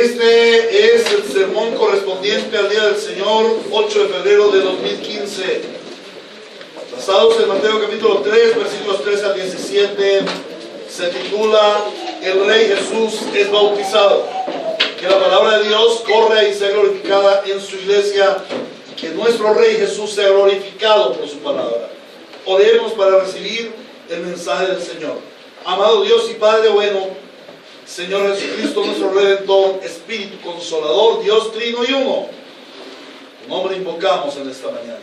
Este es el sermón correspondiente al Día del Señor, 8 de febrero de 2015. Basados en Mateo capítulo 3, versículos 3 al 17, se titula El Rey Jesús es bautizado. Que la palabra de Dios corra y sea glorificada en su iglesia, y que nuestro Rey Jesús sea glorificado por su palabra. Oremos para recibir el mensaje del Señor. Amado Dios y Padre bueno, Señor Jesucristo, nuestro Redentor, Espíritu Consolador, Dios Trino y Uno, tu nombre invocamos en esta mañana.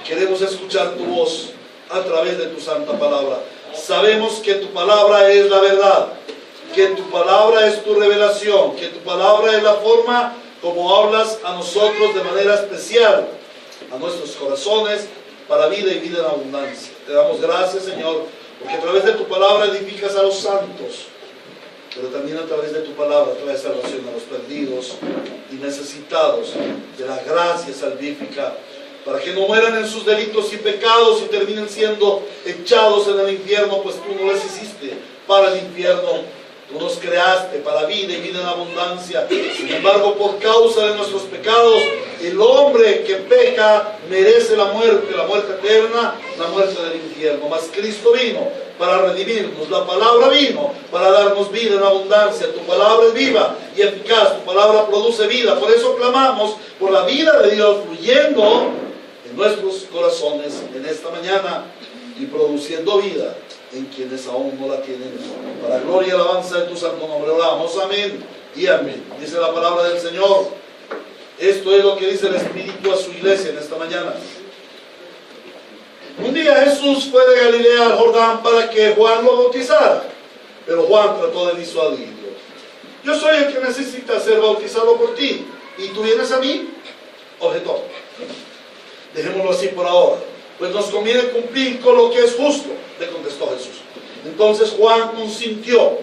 Queremos escuchar tu voz a través de tu santa palabra. Sabemos que tu palabra es la verdad, que tu palabra es tu revelación, que tu palabra es la forma como hablas a nosotros de manera especial, a nuestros corazones, para vida y vida en abundancia. Te damos gracias, Señor, porque a través de tu palabra edificas a los santos, pero también a través de tu palabra trae salvación a los perdidos y necesitados de la gracia salvífica, para que no mueran en sus delitos y pecados y terminen siendo echados en el infierno, pues tú no les hiciste para el infierno. Tú nos creaste para vida y vida en abundancia. Sin embargo, por causa de nuestros pecados, el hombre que peca merece la muerte eterna, la muerte del infierno. Mas Cristo vino para redimirnos. La palabra vino para darnos vida en abundancia. Tu palabra es viva y eficaz. Tu palabra produce vida. Por eso clamamos por la vida de Dios fluyendo en nuestros corazones en esta mañana y produciendo vida en quienes aún no la tienen. Para gloria y alabanza de tu santo nombre oramos, amén y amén. Dice la palabra del Señor. Esto es lo que dice el Espíritu a su iglesia en esta mañana. Un día Jesús fue de Galilea al Jordán para que Juan lo bautizara, pero Juan trató de disuadirlo. Yo soy el que necesita ser bautizado por ti, ¿y tú vienes a mí? Objetó. Dejémoslo así por ahora, pues nos conviene cumplir con lo que es justo, le contestó Jesús. Entonces Juan consintió.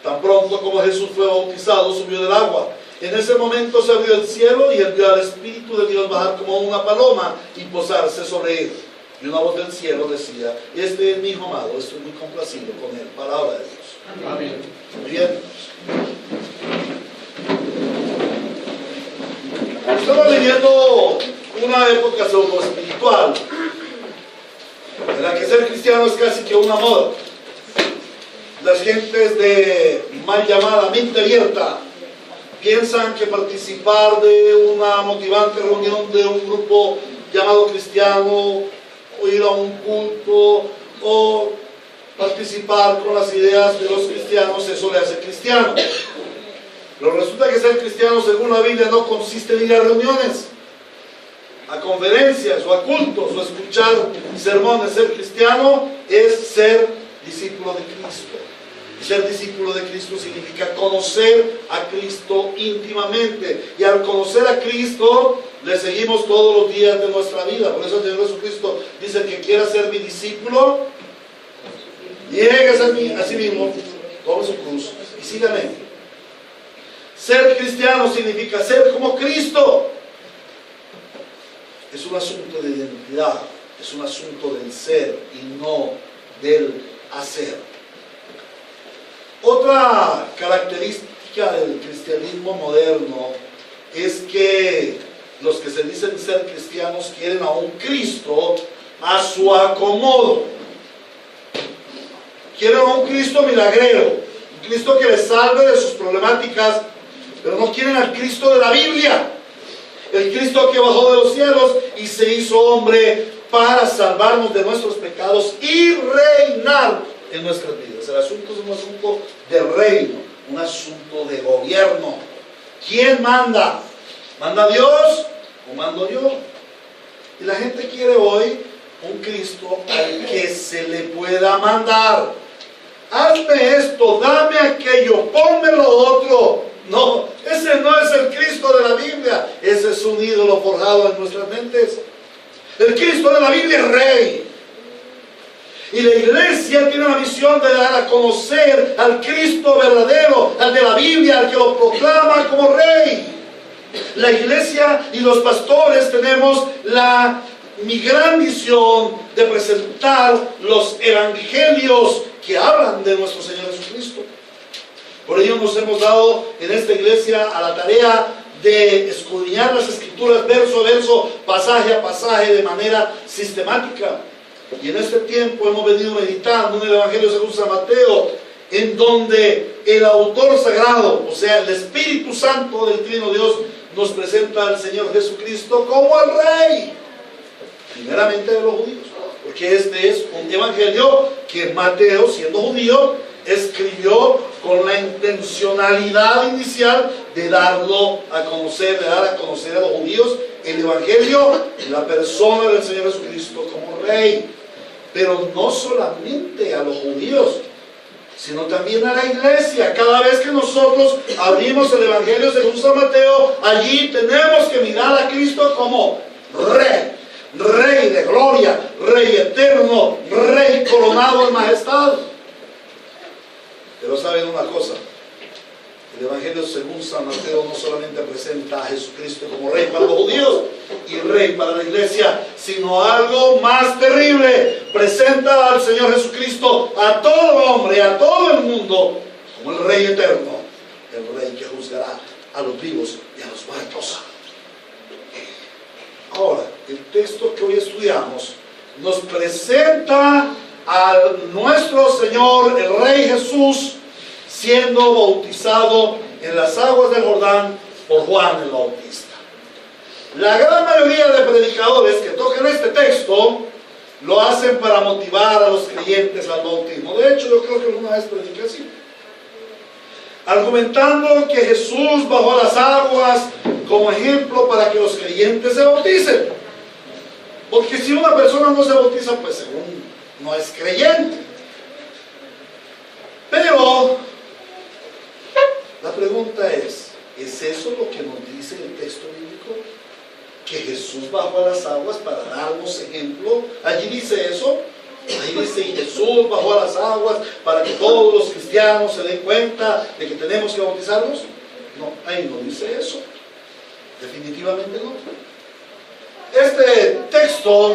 Tan pronto como Jesús fue bautizado, subió del agua. En ese momento se abrió el cielo y él vio al Espíritu de Dios bajar como una paloma y posarse sobre él. Y una voz del cielo decía: este es mi hijo amado, estoy muy complacido con él. Palabra de Dios. Amén. Muy bien. Estamos viviendo una época pseudo-espiritual en la que ser cristiano es casi que una moda. Las gentes de mal llamada mente abierta piensan que participar de una motivante reunión de un grupo llamado cristiano, o ir a un culto, o participar con las ideas de los cristianos, eso le hace cristiano. Pero resulta que ser cristiano, según la Biblia, no consiste en ir a reuniones, a conferencias o a cultos o a escuchar sermones. Ser cristiano es ser discípulo de Cristo. Y ser discípulo de Cristo significa conocer a Cristo íntimamente. Y al conocer a Cristo, le seguimos todos los días de nuestra vida. Por eso el Señor Jesucristo dice: que quiera ser mi discípulo, nieguese a mí, a sí mismo, tome su cruz y sígame. Ser cristiano significa ser como Cristo. Es un asunto de identidad, es un asunto del ser y no del hacer. Otra característica del cristianismo moderno es que los que se dicen ser cristianos quieren a un Cristo a su acomodo. Quieren a un Cristo milagrero, un Cristo que les salve de sus problemáticas, pero no quieren al Cristo de la Biblia. El Cristo que bajó de los cielos y se hizo hombre para salvarnos de nuestros pecados y reinar en nuestras vidas. El asunto es un asunto de reino, un asunto de gobierno. ¿Quién manda? ¿Manda Dios o mando yo? Y la gente quiere hoy un Cristo al que se le pueda mandar. Hazme esto, dame aquello, ponme lo otro. No, ese no es el Cristo de la Biblia. Ese es un ídolo forjado en nuestras mentes. El Cristo de la Biblia es rey. Y la iglesia tiene la misión de dar a conocer al Cristo verdadero, al de la Biblia, al que lo proclama como rey. La iglesia y los pastores tenemos mi gran misión de presentar los evangelios que hablan de nuestro Señor Jesucristo. Por ello nos hemos dado en esta iglesia a la tarea de escudriñar las Escrituras verso a verso, pasaje a pasaje, de manera sistemática. Y en este tiempo hemos venido meditando en el Evangelio según San Mateo, en donde el autor sagrado, o sea, el Espíritu Santo del Trino Dios, nos presenta al Señor Jesucristo como el Rey, primeramente de los judíos, porque este es un evangelio que Mateo, siendo judío, escribió con la intencionalidad inicial de darlo a conocer, de dar a conocer a los judíos el evangelio, la persona del Señor Jesucristo como Rey. Pero no solamente a los judíos, sino también a la iglesia. Cada vez que nosotros abrimos el Evangelio según San Mateo, allí tenemos que mirar a Cristo como Rey, Rey de gloria, Rey eterno, Rey coronado en majestad. Pero saben una cosa, el Evangelio según San Mateo no solamente presenta a Jesucristo como Rey para los judíos y Rey para la iglesia, sino algo más terrible: presenta al Señor Jesucristo a todo hombre, a todo el mundo, como el Rey eterno, el Rey que juzgará a los vivos y a los muertos. Ahora, el texto que hoy estudiamos nos presenta a nuestro Señor, el Rey Jesús, siendo bautizado en las aguas del Jordán por Juan el Bautista. La gran mayoría de predicadores que tocan este texto lo hacen para motivar a los creyentes al bautismo. De hecho, yo creo que alguna vez prediqué así, argumentando que Jesús bajó a las aguas como ejemplo para que los creyentes se bauticen, porque si una persona no se bautiza, pues según no es creyente. Pero la pregunta es eso lo que nos dice el texto bíblico? ¿Que Jesús bajó a las aguas para darnos ejemplo? ¿Allí dice eso? Ahí dice: y Jesús bajó a las aguas para que todos los cristianos se den cuenta de que tenemos que bautizarnos. No, ahí no dice eso. Definitivamente no. Este texto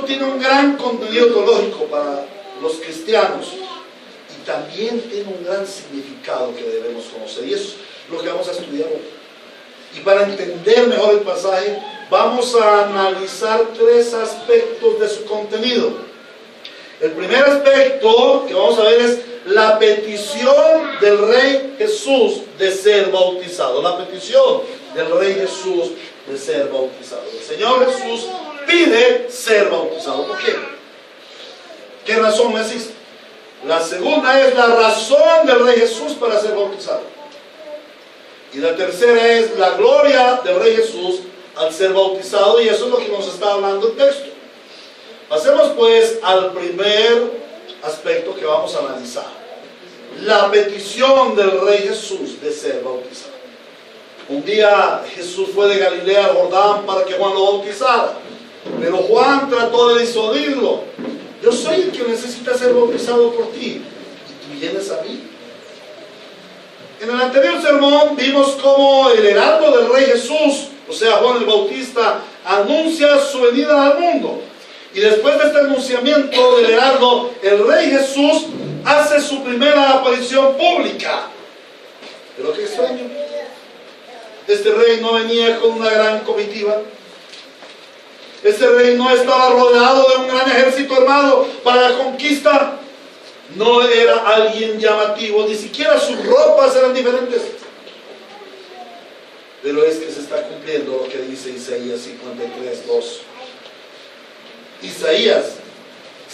tiene un gran contenido teológico para los cristianos y también tiene un gran significado que debemos conocer, y eso es lo que vamos a estudiar hoy. Y para entender mejor el pasaje, vamos a analizar tres aspectos de su contenido. El primer aspecto que vamos a ver es la petición del Rey Jesús de ser bautizado. La petición del Rey Jesús de ser bautizado. El Señor Jesús pide ser bautizado. ¿Por qué? ¿Qué razón existe? La segunda es la razón del Rey Jesús para ser bautizado. Y la tercera es la gloria del Rey Jesús al ser bautizado, y eso es lo que nos está hablando el texto. Pasemos pues al primer aspecto que vamos a analizar: la petición del Rey Jesús de ser bautizado. Un día Jesús fue de Galilea al Jordán para que Juan lo bautizara, pero Juan trató de disuadirlo. Yo soy el que necesita ser bautizado por ti, y tú vienes a mí. En el anterior sermón vimos cómo el heraldo del Rey Jesús, o sea Juan el Bautista, anuncia su venida al mundo. Y después de este anunciamiento del heraldo, el Rey Jesús hace su primera aparición pública. Pero qué extraño, este Rey no venía con una gran comitiva. Este Rey no estaba rodeado de un gran ejército armado para la conquista. No era alguien llamativo, ni siquiera sus ropas eran diferentes. Pero es que se está cumpliendo lo que dice Isaías 53:2. Isaías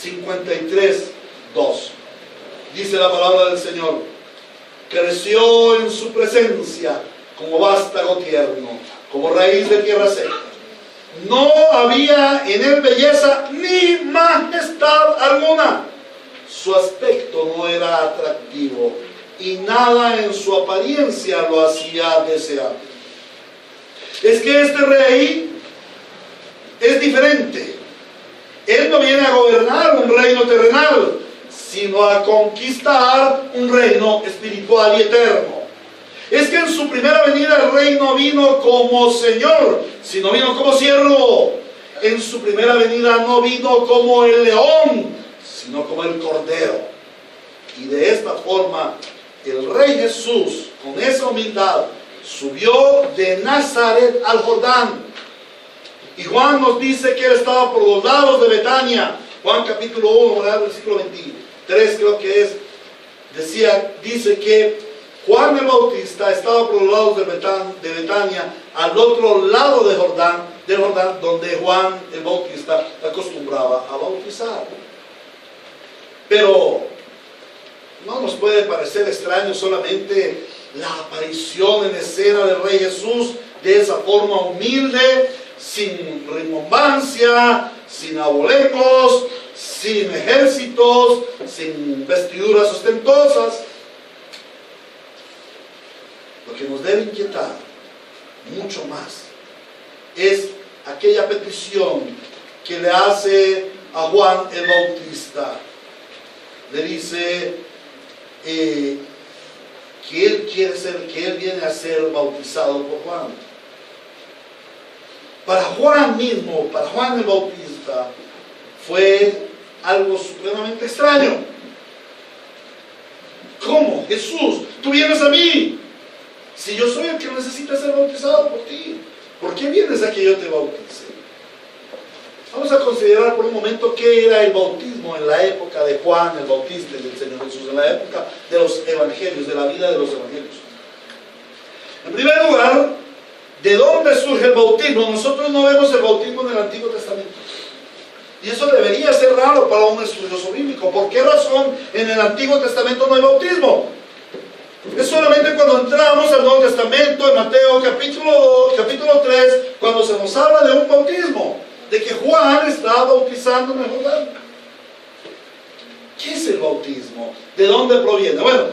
53:2. Dice la palabra del Señor: creció en su presencia como vástago tierno, como raíz de tierra seca. No había en él belleza ni majestad alguna. Su aspecto no era atractivo y nada en su apariencia lo hacía deseable. Es que este Rey es diferente. Él no viene a gobernar un reino terrenal, sino a conquistar un reino espiritual y eterno. Es que en su primera venida el Rey no vino como Señor, sino vino como siervo. en su primera venida no vino como el león, sino como el cordero. Y de esta forma, el Rey Jesús, con esa humildad, subió de Nazaret al Jordán. Y Juan nos dice que él estaba por los lados de Betania. Juan capítulo 1, versículo 23 creo que es. Dice que Juan el Bautista estaba por los lados de Betania, al otro lado de Jordán, donde Juan el Bautista acostumbraba a bautizar. Pero no nos puede parecer extraño solamente la aparición en escena del Rey Jesús de esa forma humilde, sin rimbombancia, sin abolengo, sin ejércitos, sin vestiduras ostentosas. Lo que nos debe inquietar mucho más es aquella petición que le hace a Juan el Bautista. Le dice que él viene a ser bautizado por Juan. Para Juan mismo, para Juan el Bautista, fue algo supremamente extraño. ¿Cómo? Jesús, tú vienes a mí. Si yo soy el que necesita ser bautizado por ti, ¿por qué vienes a que yo te bautice? Vamos a considerar por un momento qué era el bautismo en la época de Juan el Bautista y del Señor Jesús, en la época de los evangelios, de la vida de los evangelios. En primer lugar, ¿de dónde surge el bautismo? Nosotros no vemos el bautismo en el Antiguo Testamento. Y eso debería ser raro para un estudioso bíblico. ¿Por qué razón en el Antiguo Testamento no hay bautismo? Es solamente cuando entramos al Nuevo Testamento, en Mateo capítulo 3, cuando se nos habla de un bautismo, de que Juan está bautizando en el Jordán. ¿Qué es el bautismo? ¿De dónde proviene? Bueno,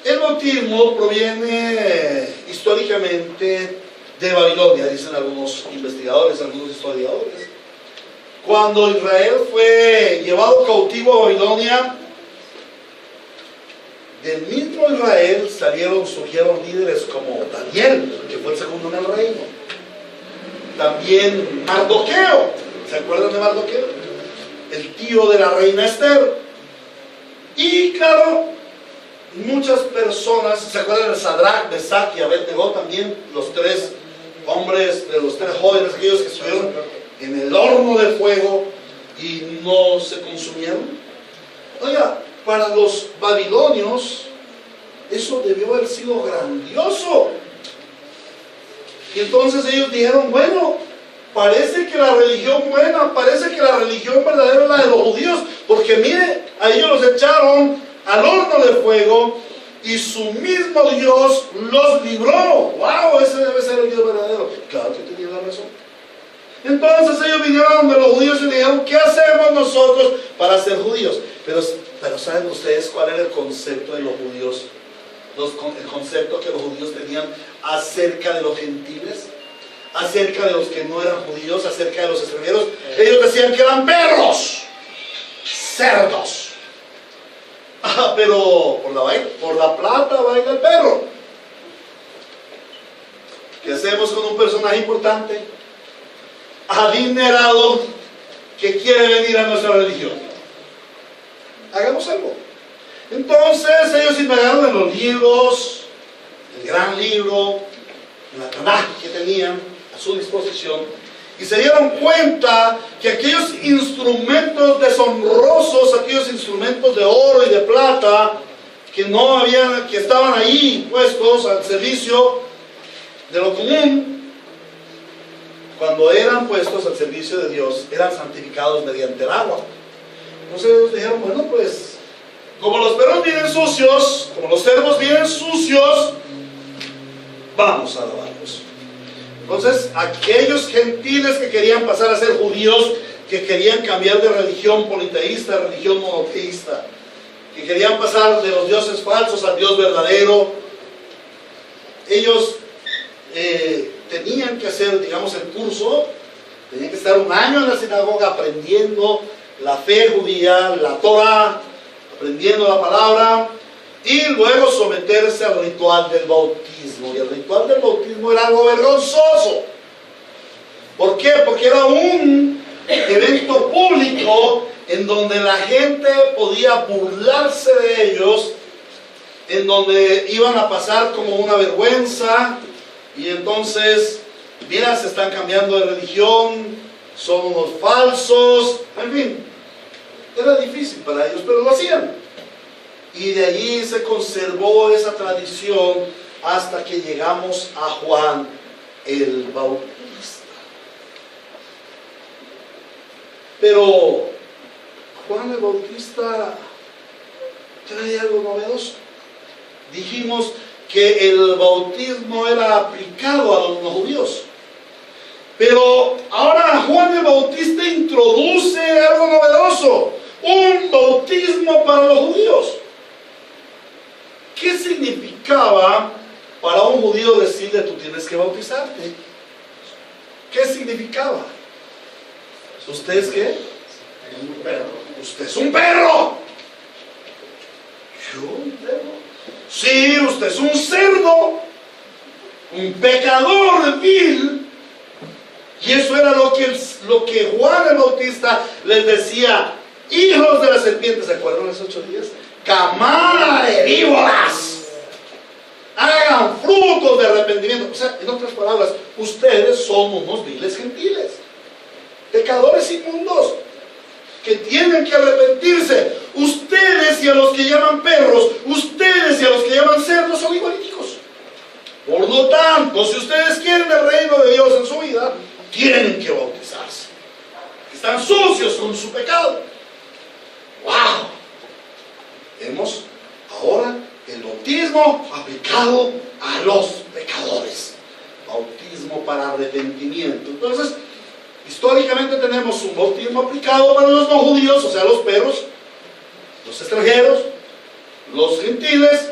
el bautismo proviene históricamente de Babilonia, dicen algunos investigadores, algunos historiadores. Cuando Israel fue llevado cautivo a Babilonia, del mismo Israel surgieron líderes como Daniel, que fue el segundo en el reino. También Mardoqueo, ¿se acuerdan de Mardoqueo? El tío de la reina Esther. Y claro, muchas personas, ¿se acuerdan de Sadrach, Mesach y Abednego? También los tres hombres, de los tres jóvenes, aquellos que estuvieron en el horno de fuego y no se consumieron. Oiga, para los babilonios eso debió haber sido grandioso. Y entonces ellos dijeron, bueno, parece que la religión buena, parece que la religión verdadera es la de los judíos, porque mire, a ellos los echaron al horno de fuego y su mismo Dios los libró. ¡Wow! Ese debe ser el Dios verdadero. Claro que tenía la razón. Entonces ellos vinieron de los judíos y le dijeron, ¿qué hacemos nosotros para ser judíos? Pero ¿saben ustedes cuál era el concepto de los judíos? El concepto que los judíos tenían acerca de los gentiles, acerca de los que no eran judíos, acerca de los extranjeros. Ellos decían que eran perros, cerdos. Pero por la plata baila el perro. ¿Qué hacemos con un personaje importante, adinerado, que quiere venir a nuestra religión? Hagamos algo. Entonces ellos indagaron en los libros, el gran libro, en la Tanaj que tenían a su disposición, y se dieron cuenta que aquellos instrumentos deshonrosos, aquellos instrumentos de oro y de plata que estaban ahí puestos al servicio de lo común, cuando eran puestos al servicio de Dios, eran santificados mediante el agua. Entonces ellos dijeron, bueno, pues como los perros vienen sucios, como los cerdos vienen sucios, vamos a lavarlos. Entonces aquellos gentiles que querían pasar a ser judíos, que querían cambiar de religión politeísta a religión monoteísta, que querían pasar de los dioses falsos al Dios verdadero, ellos tenían que hacer, digamos, el curso, tenían que estar un año en la sinagoga aprendiendo la fe judía, la Torah, aprendiendo la palabra, y luego someterse al ritual del bautismo. Y el ritual del bautismo era algo vergonzoso. ¿Por qué? Porque era un evento público en donde la gente podía burlarse de ellos, en donde iban a pasar como una vergüenza, y entonces, mira, se están cambiando de religión, son unos falsos, en fin, era difícil para ellos, pero lo hacían. Y de allí se conservó esa tradición hasta que llegamos a Juan el Bautista. Pero Juan el Bautista trae algo novedoso. Dijimos que el bautismo era aplicado a los no judíos. Pero ahora Juan el Bautista introduce algo novedoso: un bautismo para los judíos. ¿Qué significaba para un judío decirle tú tienes que bautizarte? ¿Qué significaba? ¿Usted es qué? Un perro. Usted es un perro. ¿Yo un perro? Sí, usted es un cerdo, un pecador vil. Y eso era lo que Juan el Bautista les decía: hijos de la serpiente. ¿Se acuerdan los 8 días? Camada de víboras, hagan frutos de arrepentimiento. O sea, en otras palabras, ustedes son unos viles gentiles, pecadores inmundos, que tienen que arrepentirse. Ustedes y a los que llaman perros, ustedes y a los que llaman cerdos son igualiticos. Por lo tanto, si ustedes quieren el reino de Dios en su vida, tienen que bautizarse. Están sucios con su pecado. ¡Wow! Vemos ahora el bautismo aplicado a los pecadores. Bautismo para arrepentimiento. Entonces, históricamente tenemos un bautismo aplicado para los no judíos, o sea, los perros, los extranjeros, los gentiles,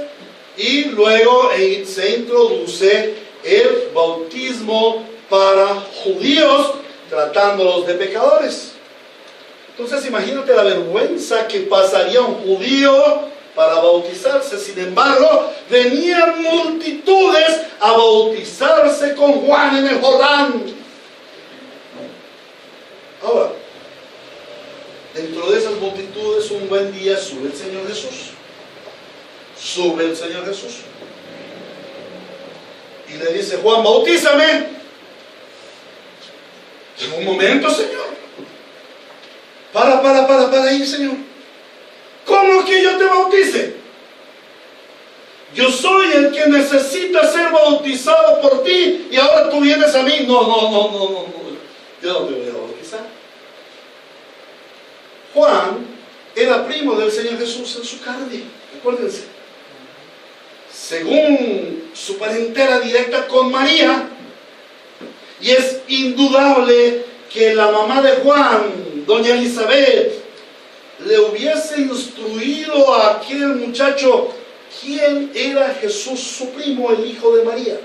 y luego se introduce el bautismo para judíos, tratándolos de pecadores. Entonces imagínate la vergüenza que pasaría un judío para bautizarse. Sin embargo, venían multitudes a bautizarse con Juan en el Jordán. Ahora, dentro de esas multitudes, un buen día sube el Señor Jesús. Sube el Señor Jesús y le dice: Juan, bautízame. En un momento, Señor. Para ahí, Señor. ¿Cómo que yo te bautice? Yo soy el que necesita ser bautizado por ti y ahora tú vienes a mí. No. Yo no te voy a bautizar. Juan era primo del Señor Jesús en su carne. Acuérdense. Según su parentela directa con María. Y es indudable que la mamá de Juan, doña Elizabeth, le hubiese instruido a aquel muchacho quién era Jesús, su primo, el hijo de María.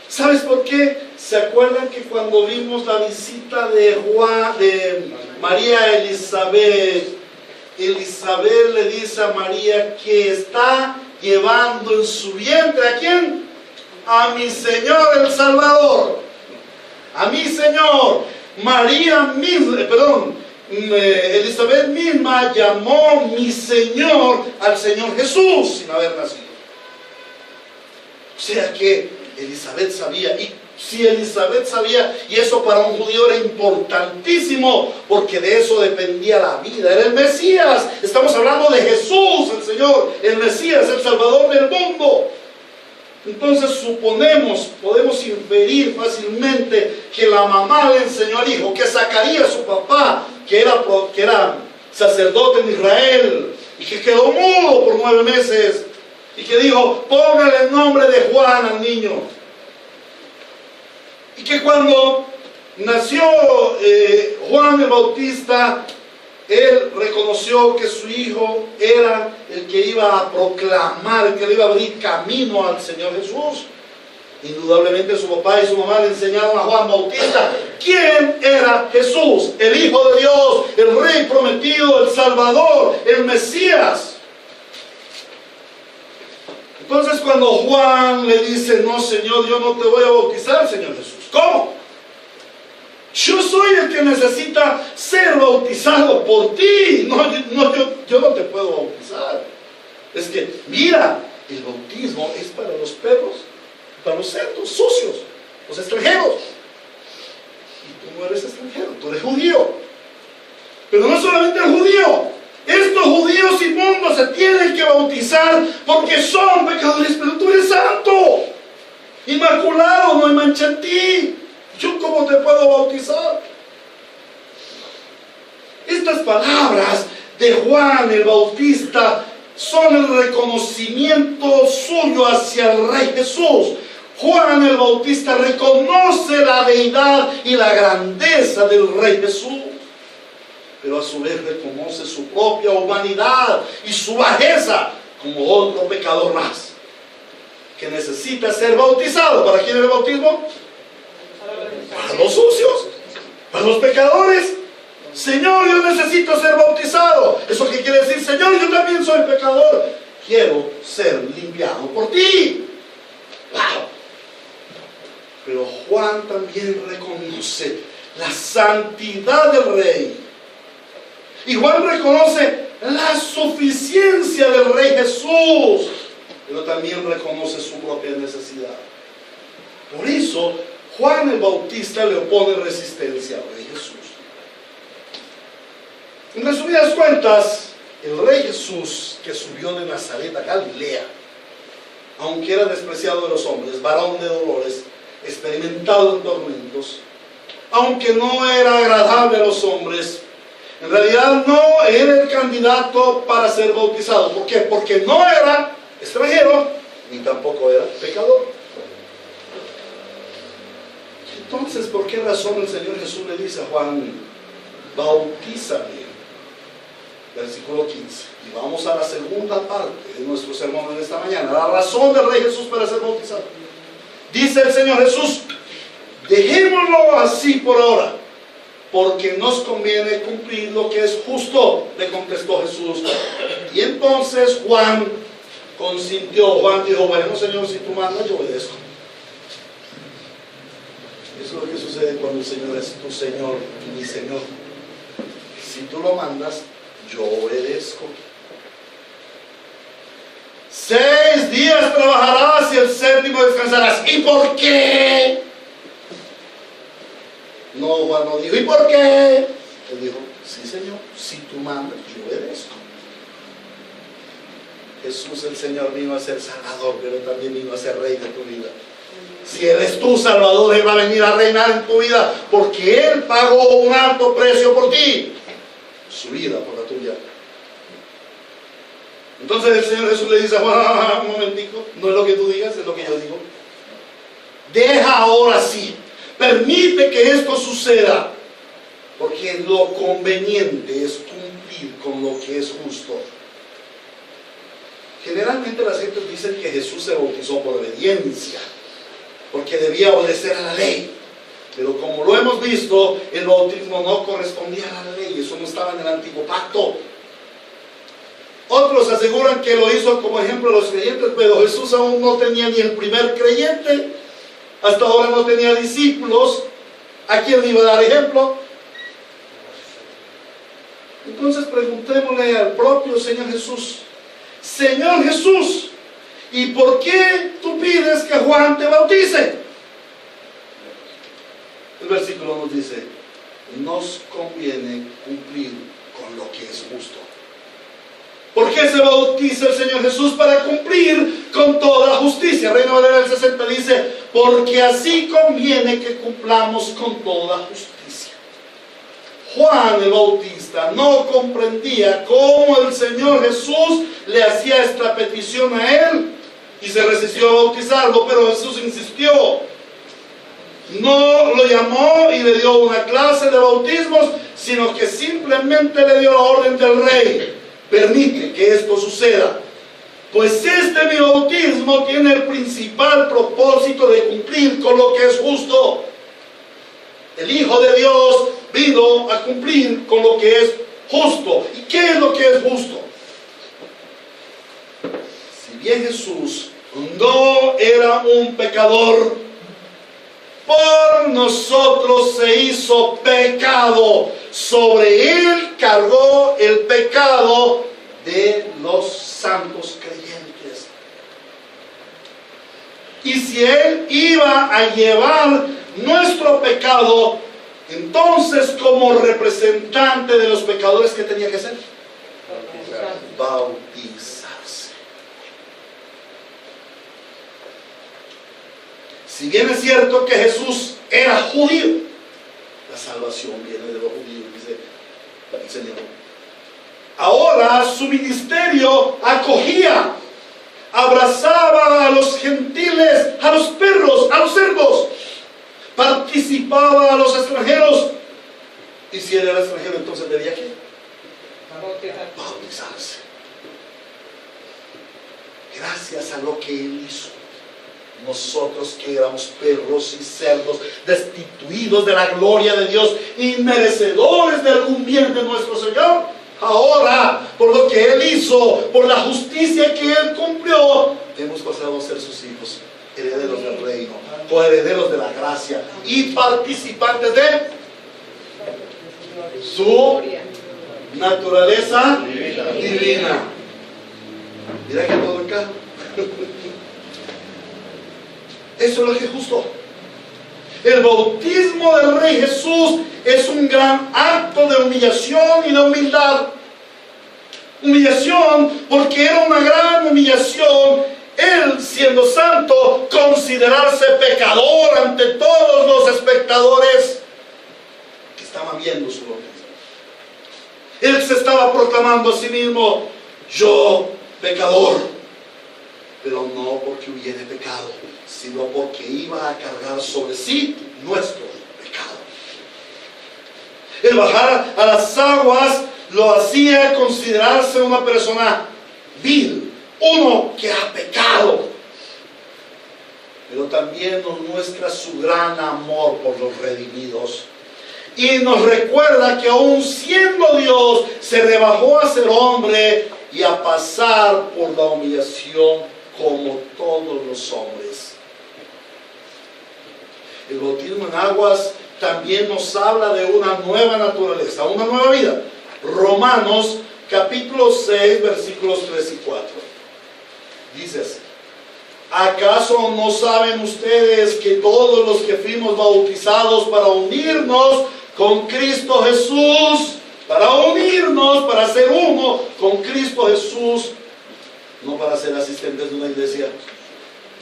¿Sabes por qué? ¿Se acuerdan que cuando vimos la visita de María a Elizabeth, Elizabeth le dice a María que está llevando en su vientre ¿a quién? A mi Señor el Salvador. A mi Señor. Elizabeth misma llamó mi Señor al Señor Jesús sin haber nacido. O sea que Elizabeth sabía, y si Elizabeth sabía, y eso para un judío era importantísimo, porque de eso dependía la vida, era el Mesías. Estamos hablando de Jesús, el Señor, el Mesías, el Salvador del mundo. Entonces podemos inferir fácilmente que la mamá le enseñó al hijo, que Zacarías, su papá, que era sacerdote en Israel, y que quedó mudo por 9 meses, y que dijo: póngale el nombre de Juan al niño. Y que cuando nació Juan el Bautista, él reconoció que su hijo era el que iba a proclamar, el que le iba a abrir camino al Señor Jesús. Indudablemente su papá y su mamá le enseñaron a Juan Bautista quién era Jesús, el Hijo de Dios, el Rey prometido, el Salvador, el Mesías. Entonces cuando Juan le dice: no, Señor, yo no te voy a bautizar, Señor Jesús. ¿Cómo? Yo soy el que necesita ser bautizado por ti. Yo no te puedo bautizar. Es que, mira, el bautismo es para los perros, para los cerdos sucios, los extranjeros. Y tú no eres extranjero, tú eres judío. Pero no solamente el judío. Estos judíos inmundos se tienen que bautizar porque son pecadores, pero tú eres santo, inmaculado, no hay mancha en ti. ¿Yo cómo te puedo bautizar? Estas palabras de Juan el Bautista son el reconocimiento suyo hacia el Rey Jesús. Juan el Bautista reconoce la deidad y la grandeza del Rey Jesús, pero a su vez reconoce su propia humanidad y su bajeza como otro pecador más, que necesita ser bautizado. ¿Para quién es el bautismo? Para los sucios, para los pecadores. Señor, yo necesito ser bautizado. ¿Eso qué quiere decir? Señor, yo también soy pecador, quiero ser limpiado por ti. ¡Wow! Pero Juan también reconoce la santidad del Rey. Y Juan reconoce la suficiencia del Rey Jesús, pero también reconoce su propia necesidad. Por eso, Juan el Bautista le opone resistencia al Rey Jesús. En resumidas cuentas, el Rey Jesús que subió de Nazaret a Galilea, aunque era despreciado de los hombres, varón de dolores, experimentado en tormentos, aunque no era agradable a los hombres, en realidad no era el candidato para ser bautizado. ¿Por qué? Porque no era extranjero, ni tampoco era pecador. Entonces, ¿por qué razón el Señor Jesús le dice a Juan, bautízame? Versículo 15. Y vamos a la segunda parte de nuestro sermón en esta mañana. La razón del Rey Jesús para ser bautizado. Dice el Señor Jesús, dejémoslo así por ahora, porque nos conviene cumplir lo que es justo, le contestó Jesús. Y entonces Juan consintió. Juan dijo, bueno, Señor, si tú mandas, yo obedezco. Eso es lo que sucede cuando el Señor es tu Señor y mi Señor. Si tú lo mandas, yo obedezco. 6 días trabajarás y el 7º descansarás. ¿Y por qué? No, Juan no dijo, ¿y por qué? Él dijo, sí, Señor, si tú mandas, yo obedezco. Jesús el Señor vino a ser Salvador, pero también vino a ser Rey de tu vida. Si eres tú Salvador, Él va a venir a reinar en tu vida, porque Él pagó un alto precio por ti, su vida por la tuya. Entonces el Señor Jesús le dice a Juan, un momentico, no es lo que tú digas, es lo que yo digo. Deja ahora sí, permite que esto suceda, porque lo conveniente es cumplir con lo que es justo. Generalmente las gentes dicen que Jesús se bautizó por obediencia, porque debía obedecer a la ley. Pero como lo hemos visto, el bautismo no correspondía a la ley, eso no estaba en el antiguo pacto. Otros aseguran que lo hizo como ejemplo a los creyentes, pero Jesús aún no tenía ni el primer creyente, hasta ahora no tenía discípulos. ¿A quién le iba a dar ejemplo? Entonces preguntémosle al propio Señor Jesús, Señor Jesús, ¿y por qué tú pides que Juan te bautice? El versículo nos dice, nos conviene cumplir con lo que es justo. ¿Por qué se bautiza el Señor Jesús? Para cumplir con toda justicia. Reina Valera del 60 dice, porque así conviene que cumplamos con toda justicia. Juan el Bautista no comprendía cómo el Señor Jesús le hacía esta petición a él y se resistió a bautizarlo, pero Jesús insistió. No lo llamó y le dio una clase de bautismos, sino que simplemente le dio la orden del Rey. Permite que esto suceda, pues mi bautismo tiene el principal propósito de cumplir con lo que es justo. El Hijo de Dios vino a cumplir con lo que es justo. ¿Y qué es lo que es justo? Si bien Jesús no era un pecador, por nosotros se hizo pecado. Sobre Él cargó el pecado de los santos creyentes. Y si Él iba a llevar nuestro pecado, entonces como representante de los pecadores, ¿qué tenía que hacer? Bautizarse. Si bien es cierto que Jesús era judío, la salvación viene de los judíos, dice el Señor. Ahora su ministerio acogía, abrazaba a los gentiles, a los perros, a los cerdos, participaba a los extranjeros. Y si él era extranjero, entonces debía ¿qué? Bautizarse. Gracias a lo que Él hizo, nosotros que éramos perros y cerdos, destituidos de la gloria de Dios, inmerecedores de algún bien de nuestro Señor, ahora, por lo que Él hizo, por la justicia que Él cumplió, hemos pasado a ser sus hijos, herederos del reino, coherederos de la gracia y participantes de su naturaleza divina. Mira que todo acá. Eso es lo que es justo. El bautismo del Rey Jesús es un gran acto de humillación y de humildad. Humillación porque era una gran humillación. Él, siendo santo, considerarse pecador ante todos los espectadores que estaban viendo su bautismo. Él se estaba proclamando a sí mismo: yo, pecador, pero no porque hubiera pecado, sino porque iba a cargar sobre sí nuestro pecado. El bajar a las aguas lo hacía considerarse una persona vil, uno que ha pecado, pero también nos muestra su gran amor por los redimidos. Y nos recuerda que aún siendo Dios, se rebajó a ser hombre y a pasar por la humillación como todos los hombres. El bautismo en aguas también nos habla de una nueva naturaleza, una nueva vida. Romanos capítulo 6, versículos 3 y 4. Dice así: ¿acaso no saben ustedes que todos los que fuimos bautizados para unirnos con Cristo Jesús, para ser uno con Cristo Jesús, no para ser asistentes de una iglesia,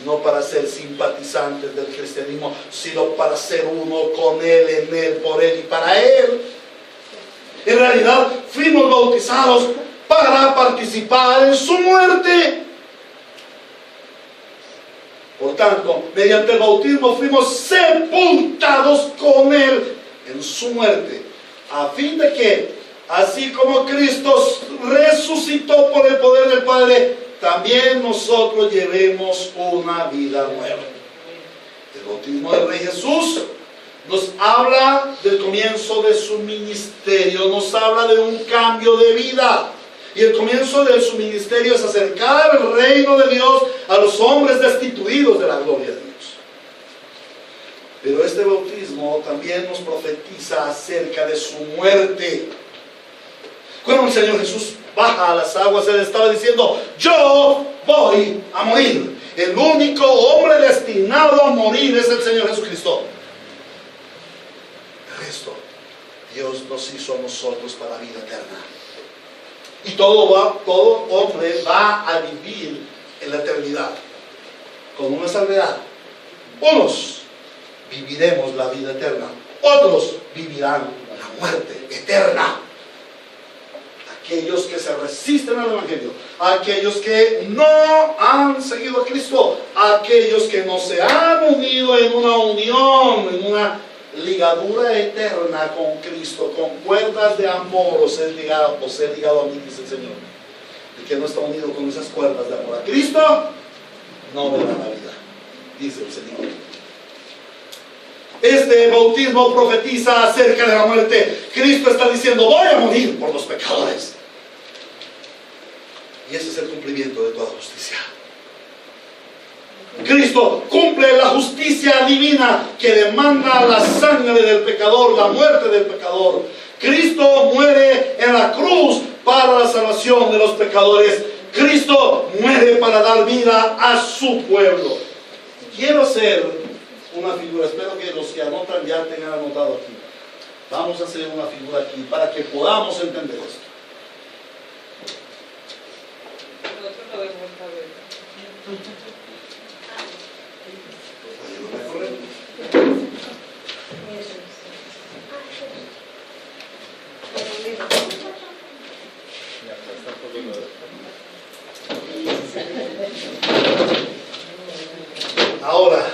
no para ser simpatizantes del cristianismo, sino para ser uno con Él, en Él, por Él y para Él? En realidad fuimos bautizados para participar en su muerte. Por tanto, mediante el bautismo fuimos sepultados con Él en su muerte, a fin de que, así como Cristo resucitó por el poder del Padre, también nosotros llevemos una vida nueva. El bautismo del Rey Jesús nos habla del comienzo de su ministerio, nos habla de un cambio de vida. Y el comienzo de su ministerio es acercar el reino de Dios a los hombres destituidos de la gloria de Dios. Pero este bautismo también nos profetiza acerca de su muerte. Cuando el Señor Jesús baja a las aguas, Él estaba diciendo: yo voy a morir. El único hombre destinado a morir es el Señor Jesucristo. El resto, Dios nos hizo a nosotros para vida eterna. Y todo hombre va a vivir en la eternidad, con una salvedad. Unos viviremos la vida eterna, otros vivirán la muerte eterna. Aquellos que se resisten al Evangelio, aquellos que no han seguido a Cristo, aquellos que no se han unido en una unión, en una ligadura eterna con Cristo, con cuerdas de amor, o ser ligado a mí, dice el Señor. El que no está unido con esas cuerdas de amor a Cristo, no verá la vida, dice el Señor. Este bautismo profetiza acerca de la muerte. Cristo está diciendo: voy a morir por los pecadores. Y ese es el cumplimiento de toda justicia. Cristo cumple la justicia divina que demanda la sangre del pecador, la muerte del pecador. Cristo muere en la cruz para la salvación de los pecadores. Cristo muere para dar vida a su pueblo. Quiero hacer una figura, espero que los que anotan ya tengan anotado aquí. Vamos a hacer una figura aquí para que podamos entender esto. Ahora,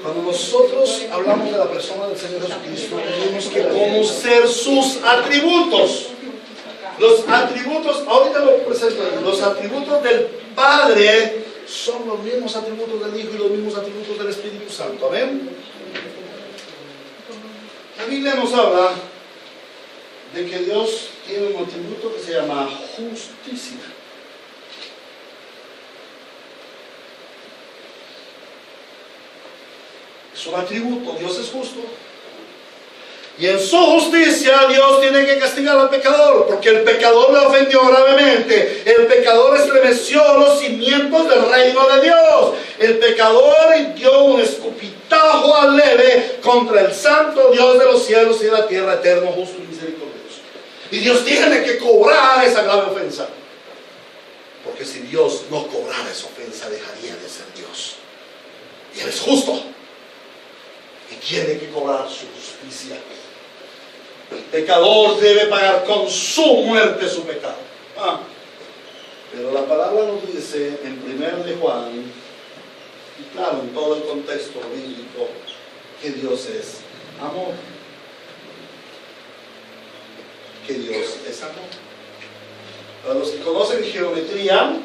cuando nosotros hablamos de la persona del Señor Jesucristo, tenemos que conocer sus atributos. Los atributos, ahorita lo presento, los atributos del Padre son los mismos atributos del Hijo y los mismos atributos del Espíritu Santo. ¿Amén? La Biblia nos habla de que Dios tiene un atributo que se llama justicia. Es un atributo, Dios es justo. Y en su justicia Dios tiene que castigar al pecador, porque el pecador le ofendió gravemente. El pecador estremeció los cimientos del reino de Dios. El pecador dio un escupitajo al leve contra el santo Dios de los cielos y de la tierra, eterno, justo y misericordioso. Y Dios tiene que cobrar esa grave ofensa, porque si Dios no cobrara esa ofensa, dejaría de ser Dios. Y Él es justo y tiene que cobrar su justicia. El pecador debe pagar con su muerte su pecado. Pero la palabra nos dice en 1 de Juan, y claro, en todo el contexto bíblico, que Dios es amor. Que Dios es amor. Para los que conocen geometría,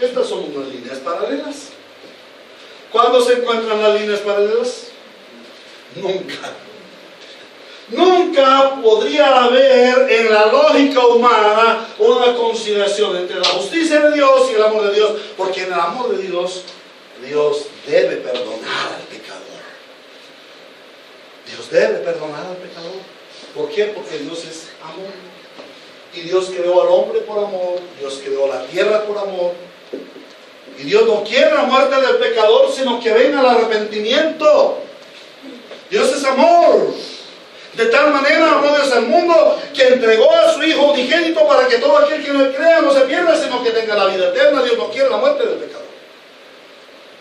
estas son unas líneas paralelas. ¿Cuándo se encuentran las líneas paralelas? Nunca. Nunca podría haber en la lógica humana una conciliación entre la justicia de Dios y el amor de Dios, porque en el amor de Dios, Dios debe perdonar al pecador. Dios debe perdonar al pecador. ¿Por qué? Porque Dios es amor. Y Dios creó al hombre por amor, Dios creó la tierra por amor. Y Dios no quiere la muerte del pecador, sino que venga el arrepentimiento. Dios es amor. De tal manera amó Dios al mundo que entregó a su Hijo unigénito para que todo aquel que en él crea no se pierda, sino que tenga la vida eterna. Dios no quiere la muerte del pecador,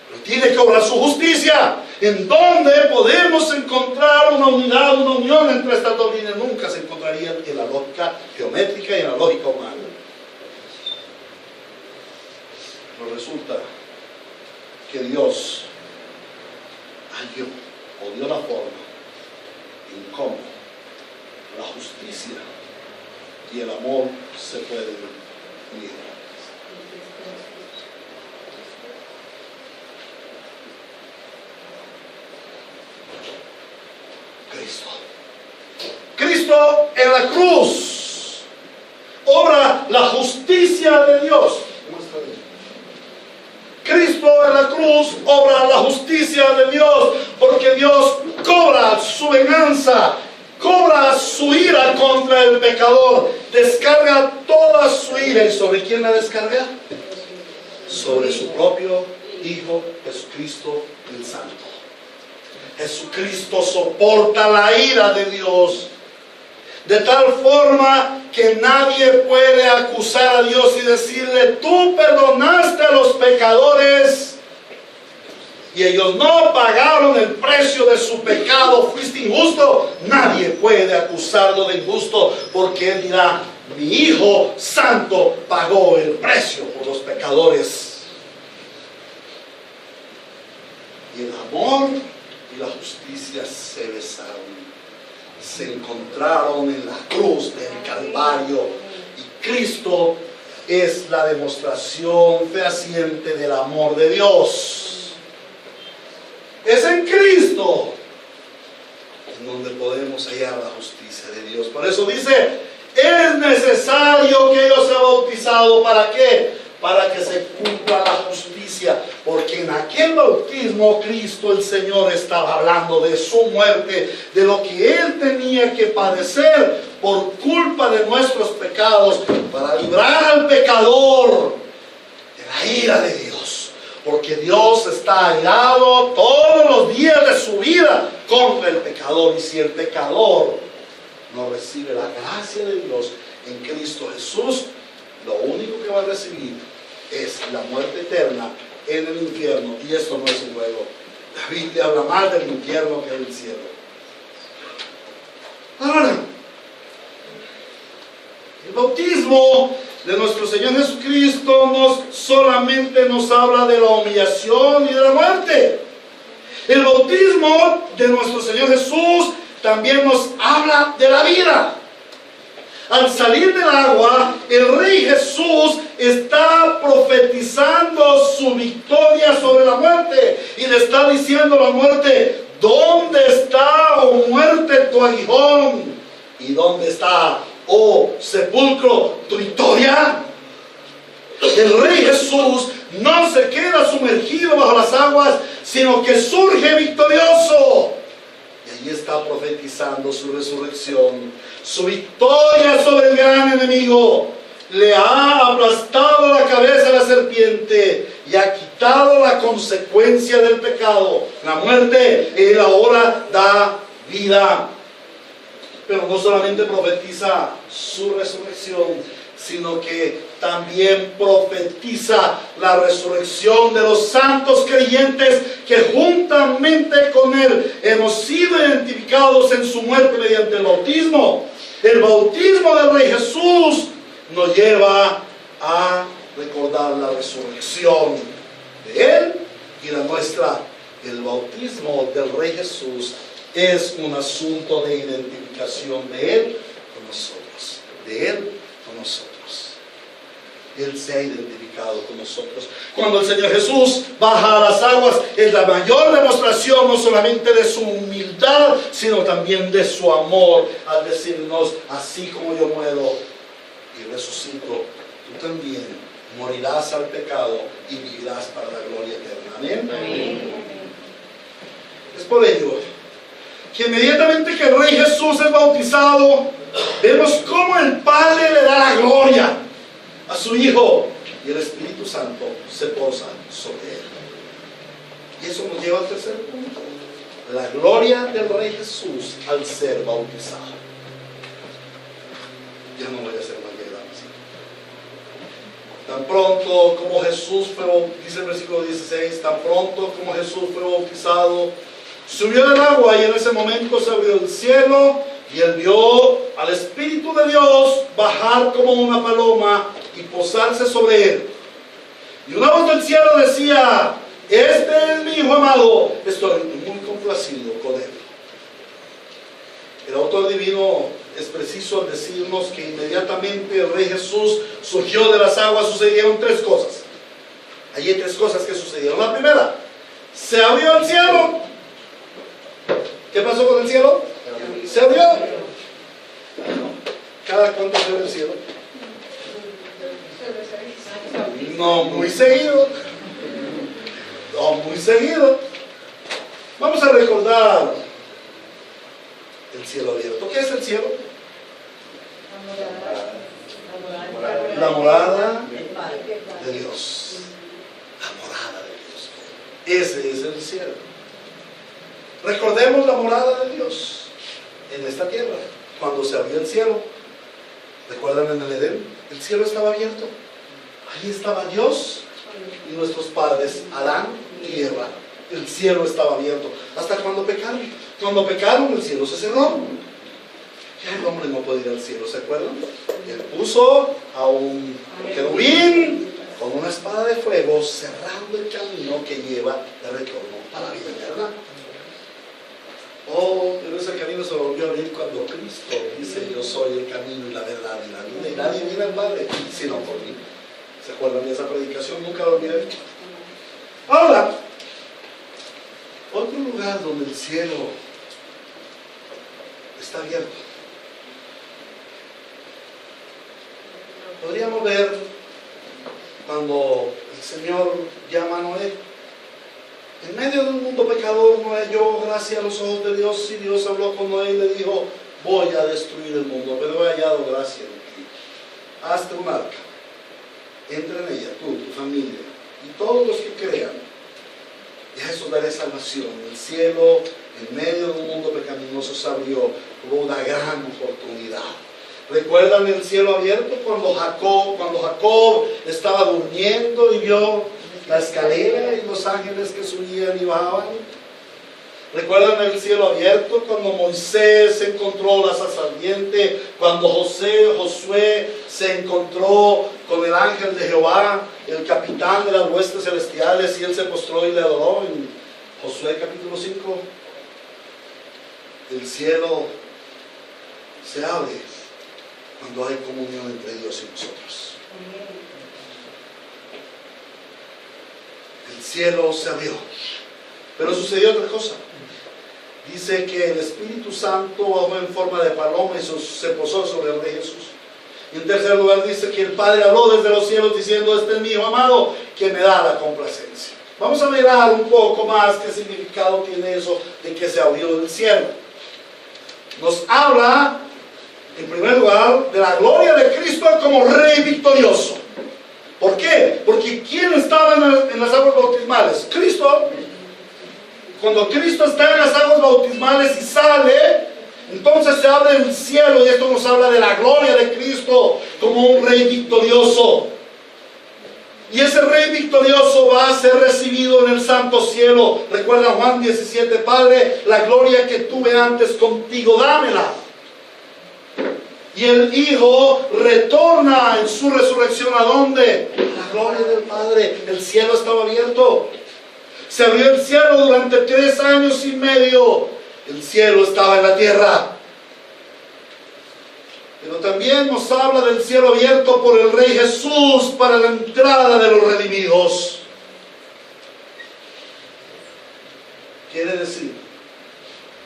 pero tiene que obrar su justicia. ¿En dónde podemos encontrar una unidad, una unión entre estas dos líneas? Nunca se encontrarían en la lógica geométrica y en la lógica humana. Pero resulta que Dios halló o dio la forma en cómo la justicia y el amor se pueden unir. Cristo en la cruz obra la justicia de Dios. Cristo en la cruz obra la justicia de Dios, porque Dios cobra su venganza, cobra su ira contra el pecador, descarga toda su ira. ¿Y sobre quién la descarga? Sobre su propio Hijo Jesucristo el Santo. Jesucristo soporta la ira de Dios de tal forma que nadie puede acusar a Dios y decirle: tú perdonaste a los pecadores y ellos no pagaron el precio de su pecado, fuiste injusto. Nadie puede acusarlo de injusto, porque Él dirá: mi Hijo Santo pagó el precio por los pecadores. Y el amor y la justicia se besaron, se encontraron en la cruz del Calvario, y Cristo es la demostración fehaciente del amor de Dios. Es en Cristo en donde podemos hallar la justicia de Dios. Por eso dice: es necesario que yo sea bautizado. ¿Para qué? Para que se cumpla la justicia. bautismo, Cristo el Señor estaba hablando de su muerte, de lo que Él tenía que padecer por culpa de nuestros pecados, para librar al pecador de la ira de Dios. Porque Dios está airado todos los días de su vida contra el pecador. Y si el pecador no recibe la gracia de Dios en Cristo Jesús, lo único que va a recibir es la muerte eterna en el infierno. Y esto no es un juego. La Biblia habla más del infierno que del cielo. Ahora, el bautismo de nuestro Señor Jesucristo no solamente nos habla de la humillación y de la muerte. El bautismo de nuestro Señor Jesús también nos habla de la vida. Al salir del agua, el Rey Jesús está profetizando su victoria sobre la muerte. Y le está diciendo a la muerte: ¿dónde está, oh muerte, tu aguijón? ¿Y dónde está, oh sepulcro, tu victoria? El Rey Jesús no se queda sumergido bajo las aguas, sino que surge victorioso. Y ahí está profetizando su resurrección, su victoria sobre el gran enemigo. Le ha aplastado la cabeza a la serpiente y ha quitado la consecuencia del pecado, la muerte. Él ahora da vida. Pero no solamente profetiza su resurrección, sino que también profetiza la resurrección de los santos creyentes que juntamente con Él hemos sido identificados en su muerte mediante el bautismo. El bautismo del Rey Jesús nos lleva a recordar la resurrección de Él y la nuestra. El bautismo del Rey Jesús es un asunto de identificación de Él con nosotros, de Él con nosotros. Él se ha identificado con nosotros. Cuando el Señor Jesús baja a las aguas, es la mayor demostración no solamente de su humildad, sino también de su amor, al decirnos: así como yo muero y resucito, tú también morirás al pecado y vivirás para la gloria eterna. Amén. Amén. Es por ello que inmediatamente que el Rey Jesús es bautizado, vemos cómo el Padre le da la gloria a su Hijo y el Espíritu Santo se posa sobre él. Y eso nos lleva al tercer punto: la gloria del Rey Jesús al ser bautizado. Ya no voy a hacer más diagramas. Tan pronto como Jesús fue, dice el versículo 16, tan pronto como Jesús fue bautizado, subió del agua, y en ese momento se abrió el cielo y él vio al Espíritu de Dios bajar como una paloma y posarse sobre él. Y una voz del cielo decía: este es mi Hijo amado, estoy muy complacido con él. El autor divino es preciso al decirnos que inmediatamente el Rey Jesús surgió de las aguas, sucedieron tres cosas. Allí hay tres cosas que sucedieron. La primera, se abrió el cielo. ¿Qué pasó con el cielo? Se abrió. ¿Cada cuánto se abre el cielo? No muy seguido. No muy seguido. Vamos a recordar el cielo abierto. ¿Qué es el cielo? La morada de Dios. La morada de Dios. Ese es el cielo. Recordemos la morada de Dios en esta tierra. Cuando se abrió el cielo, ¿recuerdan en el Edén? El cielo estaba abierto. Ahí estaba Dios y nuestros padres, Adán y Eva. El cielo estaba abierto. ¿Hasta cuando pecaron? Cuando pecaron, el cielo se cerró. Ya el hombre no puede ir al cielo, ¿se acuerdan? Él puso a un querubín con una espada de fuego cerrando el camino que lleva de retorno a la vida eterna. Oh, pero ese camino se volvió a abrir cuando Cristo dice: yo soy el camino y la verdad y la vida, y nadie viene al Padre sino por mí. ¿Se acuerdan de esa predicación? Nunca lo olvidé. Ahora, otro lugar donde el cielo está abierto. Podríamos ver cuando el Señor llama a Noé. En medio medio de un mundo pecador, Noé halló gracia a los ojos de Dios, y Dios habló con Noé y le dijo: voy a destruir el mundo, pero he hallado gracia en ti. Hazte un arca, entra en ella, tú, tu familia, y todos los que crean, y a eso daré salvación. El cielo, en medio de un mundo pecaminoso, se abrió como una gran oportunidad. ¿Recuerdan el cielo abierto cuando Jacob estaba durmiendo y vio la escalera y los ángeles que subían y bajaban? ¿Recuerdan el cielo abierto cuando Moisés encontró la zarza ardiente? Cuando Josué se encontró con el ángel de Jehová, el capitán de las huestes celestiales, y él se postró y le adoró en Josué capítulo 5. El cielo se abre cuando hay comunión entre Dios y nosotros. El cielo se abrió, pero sucedió otra cosa. Dice que el Espíritu Santo bajó en forma de paloma y se posó sobre el Rey Jesús. Y en tercer lugar dice que el Padre habló desde los cielos diciendo: este es mi Hijo amado, que me da la complacencia. Vamos a mirar un poco más qué significado tiene eso de que se abrió el cielo. Nos habla, en primer lugar, de la gloria de Cristo como Rey victorioso. ¿Por qué? Porque ¿quién estaba en las aguas bautismales? Cristo. Cuando Cristo está en las aguas bautismales y sale, entonces se abre el cielo, y esto nos habla de la gloria de Cristo como un Rey victorioso. Y ese Rey victorioso va a ser recibido en el santo cielo. Recuerda Juan 17: Padre, la gloria que tuve antes contigo, dámela. Y el Hijo retorna en su resurrección, ¿a dónde? A la gloria del Padre. El cielo estaba abierto. Se abrió el cielo durante 3 años y medio. El cielo estaba en la tierra. Pero también nos habla del cielo abierto por el Rey Jesús para la entrada de los redimidos. Quiere decir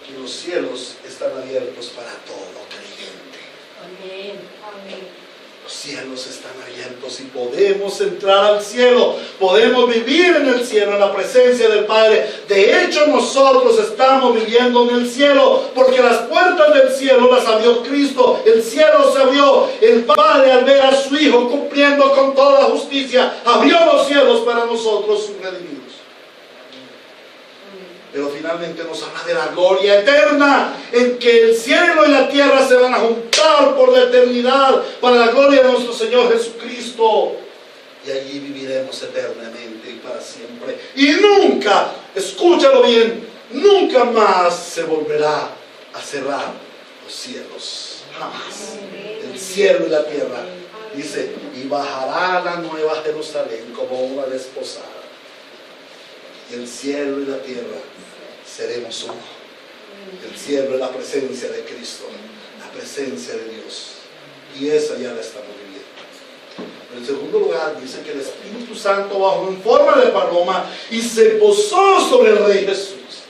que los cielos están abiertos para todo creyente. Amén. Amén. Los cielos están abiertos y podemos entrar al cielo, podemos vivir en el cielo, en la presencia del Padre. De hecho, nosotros estamos viviendo en el cielo, porque las puertas del cielo las abrió Cristo. El cielo se abrió. El Padre, al ver a su Hijo cumpliendo con toda justicia, abrió los cielos para nosotros, sus redimidos. Pero finalmente nos habla de la gloria eterna, en que el cielo y la tierra se van a juntar por la eternidad para la gloria de nuestro Señor Jesucristo. Y allí viviremos eternamente y para siempre. Y nunca, escúchalo bien, nunca más se volverá a cerrar los cielos. Jamás. El cielo y la tierra. Dice: y bajará la nueva Jerusalén como una desposada. Y el cielo y la tierra seremos uno. El cielo es la presencia de Cristo, la presencia de Dios, y esa ya la estamos viviendo. En segundo lugar, dice que el Espíritu Santo bajó en forma de paloma y se posó sobre el Rey Jesús.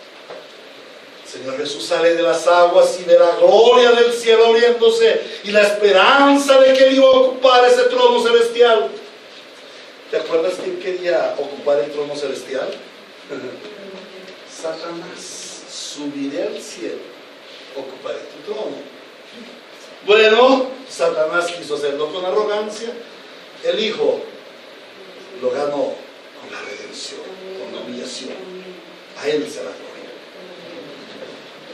El Señor Jesús sale de las aguas y de la gloria del cielo abriéndose, y la esperanza de que Él iba a ocupar ese trono celestial. ¿Te acuerdas quién quería ocupar el trono celestial? Satanás. Subiré al cielo, ocuparé tu trono. Bueno, Satanás quiso hacerlo con arrogancia. El Hijo lo ganó con la redención, con la humillación. A Él será gloria.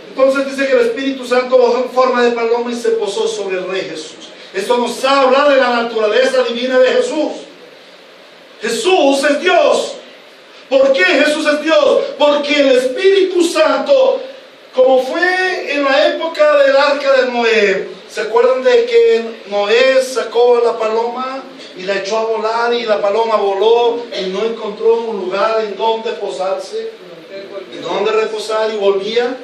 Entonces dice que el Espíritu Santo bajó en forma de paloma y se posó sobre el Rey Jesús. Esto nos habla de la naturaleza divina de Jesús. Jesús es Dios. ¿Por qué Jesús es Dios? Porque el Espíritu Santo, como fue en la época del arca de Noé, ¿se acuerdan de que Noé sacó la paloma y la echó a volar, y la paloma voló y no encontró un lugar en donde posarse, en donde reposar, y volvía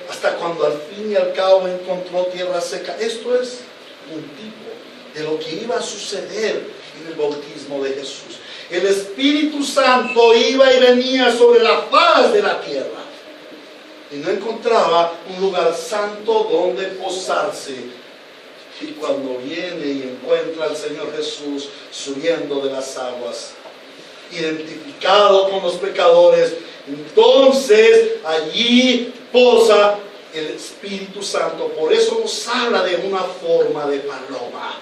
hasta cuando al fin y al cabo encontró tierra seca? Esto es un tipo de lo que iba a suceder en el bautismo de Jesús. El Espíritu Santo iba y venía sobre la faz de la tierra y no encontraba un lugar santo donde posarse. Y cuando viene y encuentra al Señor Jesús subiendo de las aguas, identificado con los pecadores, Entonces allí posa el Espíritu Santo. Por eso nos habla de una forma de paloma.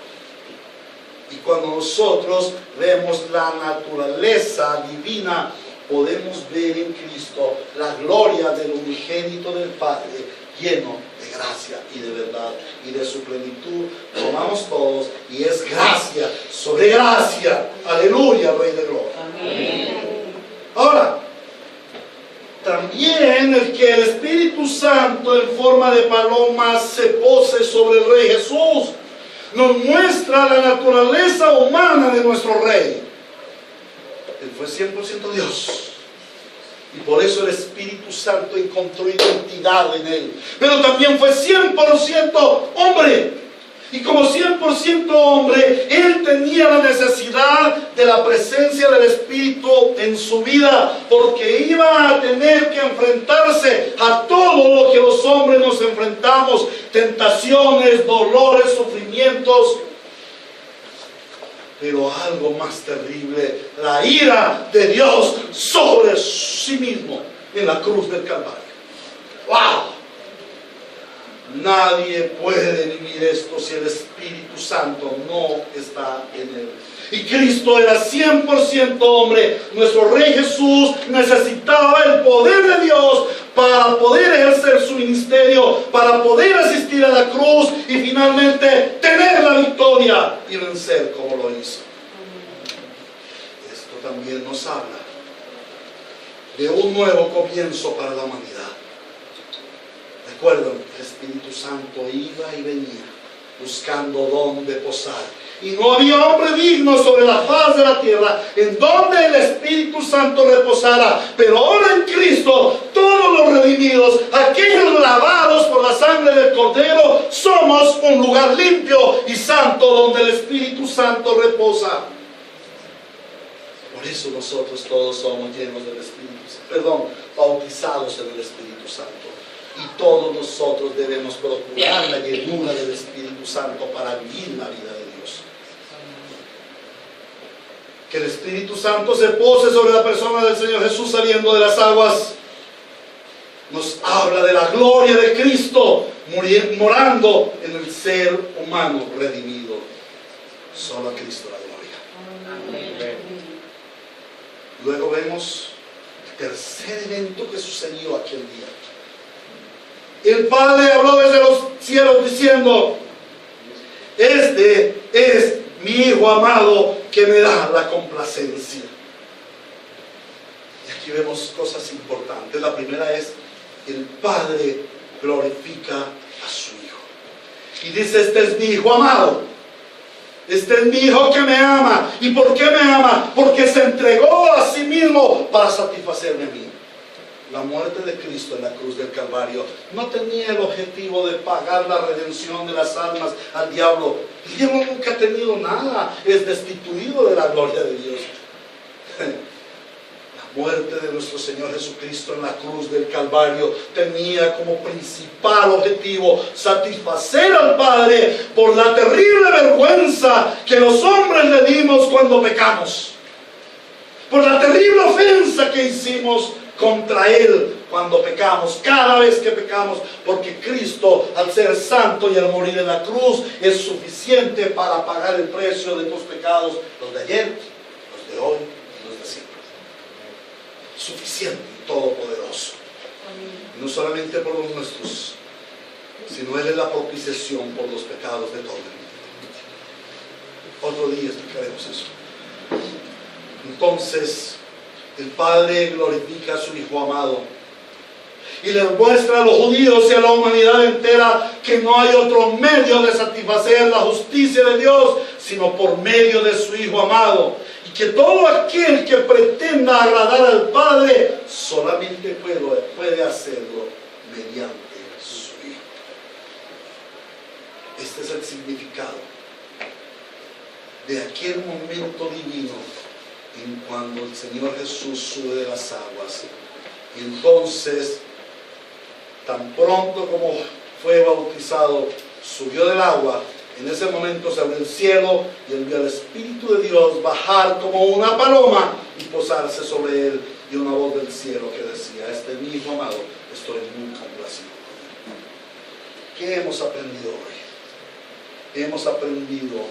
Y cuando nosotros vemos la naturaleza divina, podemos ver en Cristo la gloria del unigénito del Padre, lleno de gracia y de verdad y de su plenitud. Tomamos todos y es gracia sobre gracia. Aleluya, Rey de Gloria. Amén. Ahora, también el que el Espíritu Santo en forma de paloma se pose sobre el Rey Jesús, nos muestra la naturaleza humana de nuestro Rey. Él fue 100% Dios. Y por eso el Espíritu Santo encontró identidad en él. Pero también fue 100% hombre. Y como 100% hombre, él tenía la necesidad de la presencia del Espíritu en su vida, porque iba a tener que enfrentarse a todo lo que los hombres nos enfrentamos: tentaciones, dolores, sufrimientos. Pero algo más terrible, la ira de Dios sobre sí mismo en la cruz del Calvario. ¡Wow! Nadie puede vivir esto si el Espíritu Santo no está en él. Y Cristo era 100% hombre. Nuestro Rey Jesús necesitaba el poder de Dios para poder ejercer su ministerio, para poder asistir a la cruz y finalmente tener la victoria y vencer como lo hizo. Esto también nos habla de un nuevo comienzo para la humanidad. Recuerdan, el Espíritu Santo iba y venía buscando dónde posar. Y no había hombre digno sobre la faz de la tierra en donde el Espíritu Santo reposara. Pero ahora en Cristo, todos los redimidos, aquellos lavados por la sangre del Cordero, somos un lugar limpio y santo donde el Espíritu Santo reposa. Por eso nosotros todos somos llenos del Espíritu Santo, bautizados en el Espíritu Santo. Y todos nosotros debemos procurar la llenura del Espíritu Santo para vivir la vida de Dios. Que el Espíritu Santo se pose sobre la persona del Señor Jesús saliendo de las aguas nos habla de la gloria de Cristo morando en el ser humano redimido. Solo a Cristo la gloria. Amén. Luego vemos el tercer evento que sucedió aquel día. El Padre habló desde los cielos diciendo: este es mi Hijo amado que me da la complacencia. Y aquí vemos cosas importantes. La primera es: el Padre glorifica a su Hijo. Y dice: este es mi Hijo amado. Este es mi Hijo que me ama. ¿Y por qué me ama? Porque se entregó a sí mismo para satisfacerme a mí. La muerte de Cristo en la cruz del Calvario no tenía el objetivo de pagar la redención de las almas al diablo. El diablo nunca ha tenido nada, es destituido de la gloria de Dios. La muerte de nuestro Señor Jesucristo en la cruz del Calvario tenía como principal objetivo satisfacer al Padre por la terrible vergüenza que los hombres le dimos cuando pecamos, por la terrible ofensa que hicimos contra Él cuando pecamos, cada vez que pecamos, porque Cristo, al ser santo y al morir en la cruz, es suficiente para pagar el precio de tus pecados, los de ayer, los de hoy y los de siempre. Suficiente y todopoderoso. Y no solamente por los nuestros, sino Él es la propiciación por los pecados de todo el mundo. Otro día explicaremos eso. Entonces, el Padre glorifica a su Hijo amado y les muestra a los judíos y a la humanidad entera que no hay otro medio de satisfacer la justicia de Dios sino por medio de su Hijo amado, y que todo aquel que pretenda agradar al Padre solamente puede hacerlo mediante su Hijo. Este es el significado de aquel momento divino en cuando el Señor Jesús sube de las aguas. Y entonces, tan pronto como fue bautizado, subió del agua. En ese momento se abrió el cielo y él vio al Espíritu de Dios bajar como una paloma y posarse sobre él, y una voz del cielo que decía: este es mi hijo amado, estoy muy complacido. ¿Qué hemos aprendido hoy? Hemos aprendido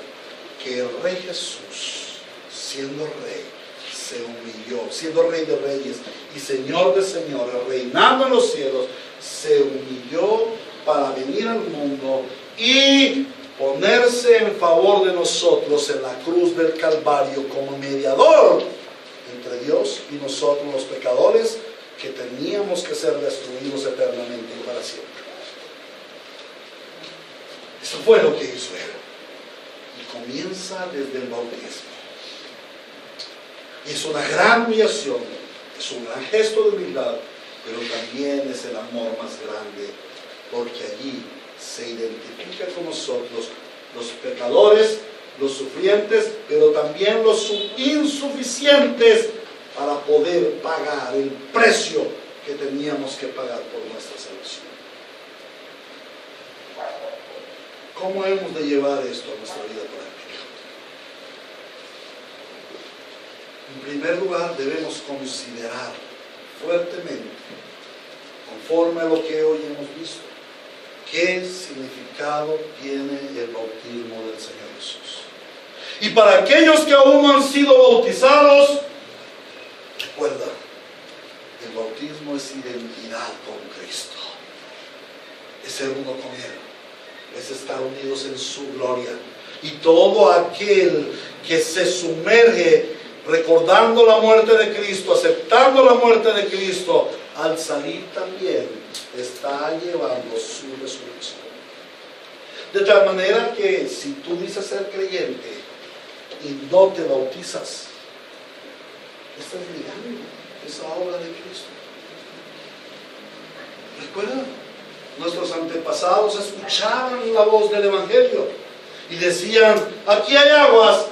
que el Rey Jesús, siendo Rey, se humilló, siendo Rey de Reyes y Señor de Señores, reinando en los cielos, se humilló para venir al mundo y ponerse en favor de nosotros en la cruz del Calvario como mediador entre Dios y nosotros los pecadores, que teníamos que ser destruidos eternamente y para siempre. Eso fue lo que hizo él. Y comienza desde el bautismo. Y es una gran humillación, es un gran gesto de humildad, pero también es el amor más grande, porque allí se identifica con nosotros, los pecadores, los sufrientes, pero también los insuficientes para poder pagar el precio que teníamos que pagar por nuestra salvación. ¿Cómo hemos de llevar esto a nuestra vida práctica? En primer lugar, debemos considerar fuertemente, conforme a lo que hoy hemos visto, qué significado tiene el bautismo del Señor Jesús. Y para aquellos que aún no han sido bautizados, recuerda, el bautismo es identidad con Cristo, es ser uno con Él, es estar unidos en su gloria. Y todo aquel que se sumerge recordando la muerte de Cristo, aceptando la muerte de Cristo, al salir también está llevando su resurrección. De tal manera que si tú dices ser creyente y no te bautizas, estás negando esa obra de Cristo. Recuerda, nuestros antepasados escuchaban la voz del Evangelio y decían: aquí hay aguas,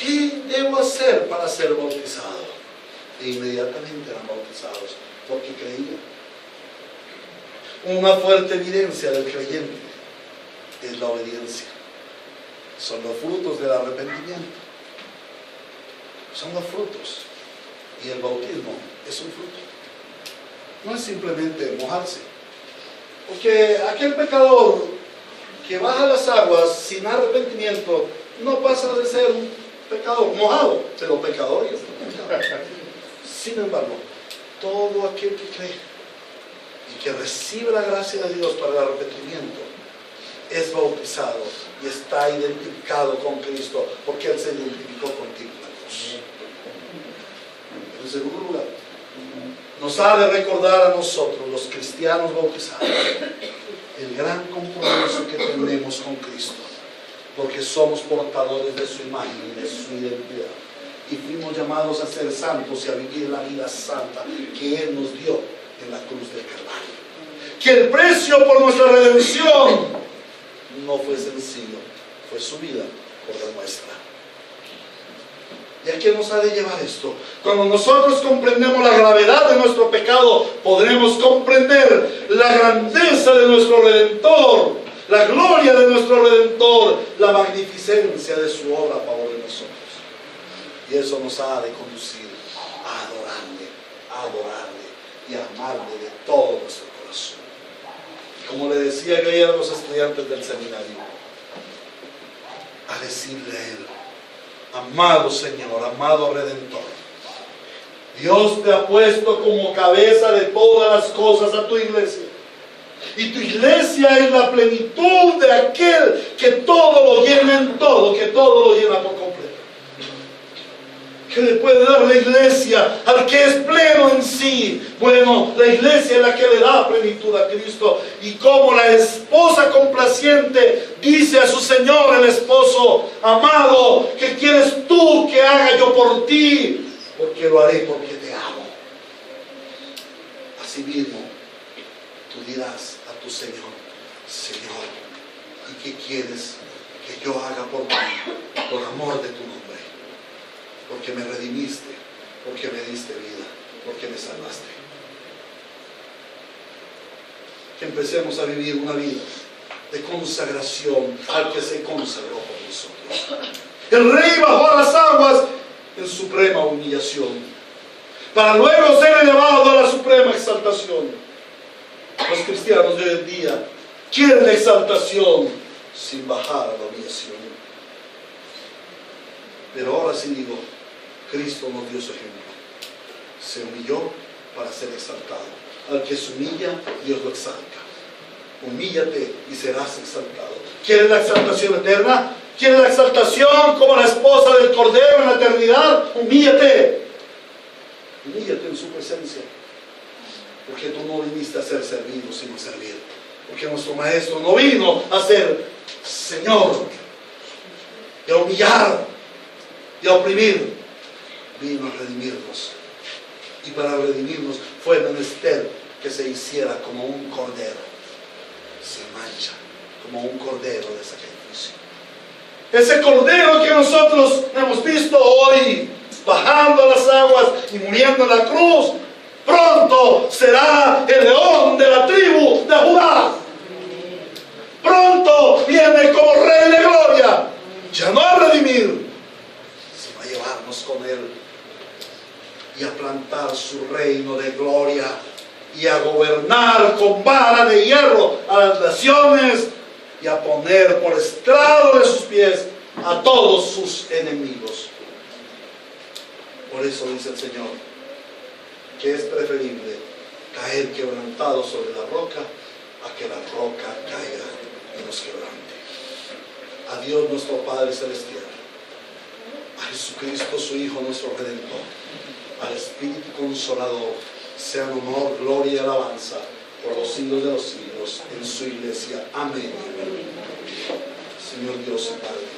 ¿qué debo hacer para ser bautizado? E inmediatamente eran bautizados porque creían. Una fuerte evidencia del creyente es la obediencia. Son los frutos del arrepentimiento. Son los frutos. Y el bautismo es un fruto. No es simplemente mojarse. Porque aquel pecador que baja las aguas sin arrepentimiento no pasa de ser un pecador mojado, pero pecador y pecador. Sin embargo, todo aquel que cree y que recibe la gracia de Dios para el arrepentimiento es bautizado y está identificado con Cristo, porque Él se identificó contigo en la cruz. En segundo lugar, nos ha de recordar a nosotros, los cristianos bautizados, el gran compromiso que tenemos con Cristo, porque somos portadores de su imagen y de su identidad, y fuimos llamados a ser santos y a vivir la vida santa que Él nos dio en la cruz del Calvario. Que el precio por nuestra redención no fue sencillo, fue su vida por la nuestra. ¿Y a qué nos ha de llevar esto? Cuando nosotros comprendemos la gravedad de nuestro pecado, podremos comprender la grandeza de nuestro Redentor, la gloria de nuestro Redentor, la magnificencia de su obra a favor de nosotros. Y eso nos ha de conducir a adorarle y a amarle de todo nuestro corazón. Como le decía yo ayer a los estudiantes del seminario, a decirle a Él: amado Señor, amado Redentor, Dios te ha puesto como cabeza de todas las cosas a tu iglesia. Y tu iglesia es la plenitud de aquel que todo lo llena en todo, que todo lo llena por completo. ¿Qué le puede dar la iglesia al que es pleno en sí? Bueno, la iglesia es la que le da plenitud a Cristo. Y como la esposa complaciente dice a su Señor, el esposo: amado, ¿qué quieres tú que haga yo por ti? Porque lo haré porque te amo. Así mismo, tú dirás a tu Señor: Señor, ¿y qué quieres que yo haga por ti? Por amor de tu nombre. Porque me redimiste, porque me diste vida, porque me salvaste. Que empecemos a vivir una vida de consagración al que se consagró por nosotros. El Rey bajó a las aguas en suprema humillación, para luego ser elevado a la suprema exaltación. Los cristianos de hoy en día quieren la exaltación sin bajar a la humillación. Pero ahora sí digo, Cristo nos dio su ejemplo. Se humilló para ser exaltado. Al que se humilla, Dios lo exalta. Humíllate y serás exaltado. ¿Quieres la exaltación eterna? ¿Quieres la exaltación como la esposa del Cordero en la eternidad? Humíllate. Humíllate en su presencia. Porque tú no viniste a ser servido, sino a servir. Porque nuestro Maestro no vino a ser Señor y a humillar y a oprimir. Vino a redimirnos. Y para redimirnos fue menester que se hiciera como un cordero, sin mancha, como un cordero de sacrificio. Ese cordero que nosotros hemos visto hoy bajando a las aguas y muriendo en la cruz, pronto será el león de la tribu de Judá. Pronto viene como Rey de gloria, ya no a redimir, sino a llevarnos con él y a plantar su reino de gloria y a gobernar con vara de hierro a las naciones y a poner por estrado de sus pies a todos sus enemigos. Por eso dice el Señor que es preferible caer quebrantado sobre la roca a que la roca caiga y nos quebrante. A Dios nuestro Padre Celestial, a Jesucristo su Hijo nuestro Redentor, al Espíritu Consolador, sean honor, gloria y alabanza por los siglos de los siglos en su iglesia. Amén. Señor Dios y Padre